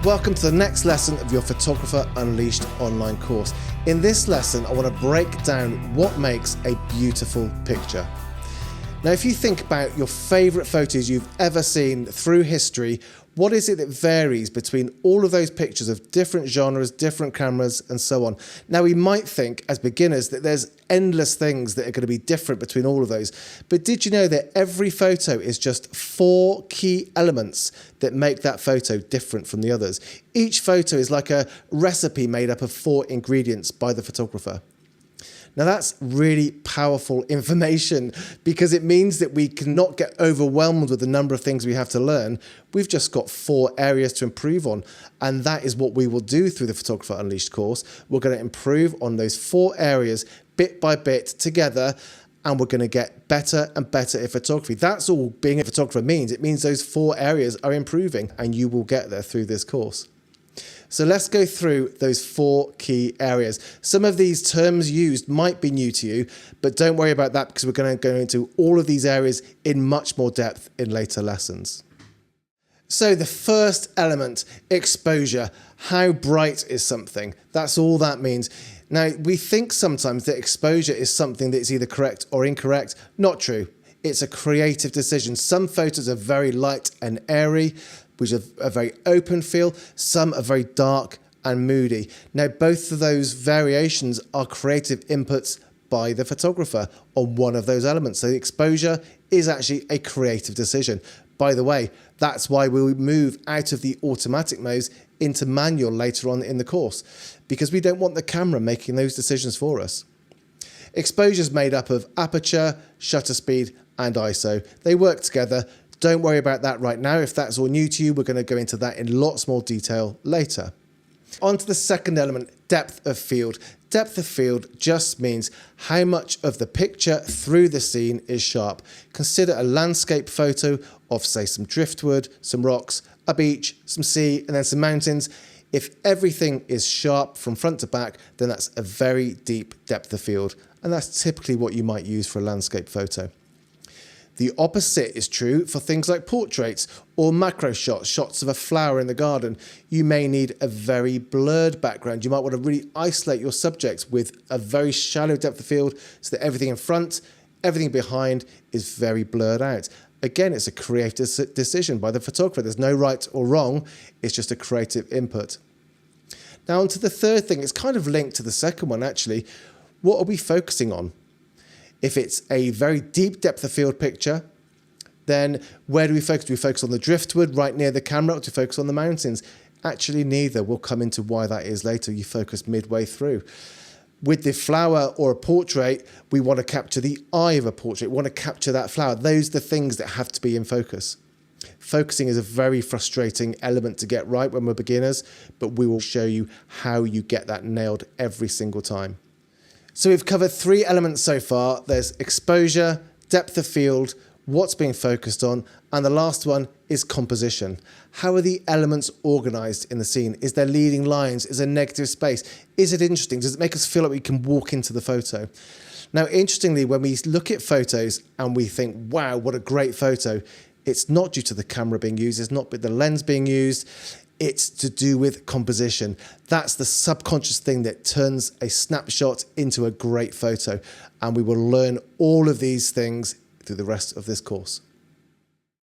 Welcome to the next lesson of your Photographer Unleashed online course. In this lesson, I want to break down what makes a beautiful picture. Now, if you think about your favourite photos you've ever seen through history, what is it that varies between all of those pictures of different genres, different cameras, and so on? Now, we might think as beginners that there's endless things that are going to be different between all of those. But did you know that every photo is just 4 key elements that make that photo different from the others? Each photo is like a recipe made up of 4 ingredients by the photographer. Now that's really powerful information because it means that we cannot get overwhelmed with the number of things we have to learn. We've just got 4 areas to improve on, and that is what we will do through the Photographer Unleashed course. We're going to improve on those 4 areas bit by bit together, and we're going to get better and better at photography. That's all being a photographer means. It means those 4 areas are improving, and you will get there through this course. So let's go through those 4 key areas. Some of these terms used might be new to you, but don't worry about that because we're going to go into all of these areas in much more depth in later lessons. So the first element, exposure. How bright is something? That's all that means. Now, we think sometimes that exposure is something that's either correct or incorrect. Not true. It's a creative decision. Some photos are very light and airy, which are a very open feel. Some are very dark and moody. Now, both of those variations are creative inputs by the photographer on one of those elements. So the exposure is actually a creative decision. By the way, that's why we move out of the automatic modes into manual later on in the course, because we don't want the camera making those decisions for us. Exposure is made up of aperture, shutter speed, and ISO. They work together. Don't worry about that right now. If that's all new to you, we're going to go into that in lots more detail later. On to the second element, depth of field. Depth of field just means how much of the picture through the scene is sharp. Consider a landscape photo of, say, some driftwood, some rocks, a beach, some sea, and then some mountains. If everything is sharp from front to back, then that's a very deep depth of field. And that's typically what you might use for a landscape photo. The opposite is true for things like portraits or macro shots, shots of a flower in the garden. You may need a very blurred background. You might want to really isolate your subjects with a very shallow depth of field so that everything in front, everything behind is very blurred out. Again, it's a creative decision by the photographer. There's no right or wrong. It's just a creative input. Now on to the third thing. It's kind of linked to the second one, actually. What are we focusing on? If it's a very deep depth of field picture, then where do we focus? Do we focus on the driftwood right near the camera, or do we focus on the mountains? Actually, neither. We'll come into why that is later. You focus midway through. With the flower or a portrait, we want to capture the eye of a portrait. We want to capture that flower. Those are the things that have to be in focus. Focusing is a very frustrating element to get right when we're beginners, but we will show you how you get that nailed every single time. So we've covered 3 elements so far. There's exposure, depth of field, what's being focused on, and the last one is composition. How are the elements organized in the scene? Is there leading lines? Is there negative space? Is it interesting? Does it make us feel like we can walk into the photo? Now, interestingly, when we look at photos and we think, wow, what a great photo, it's not due to the camera being used, it's not the lens being used, it's to do with composition. That's the subconscious thing that turns a snapshot into a great photo. And we will learn all of these things through the rest of this course.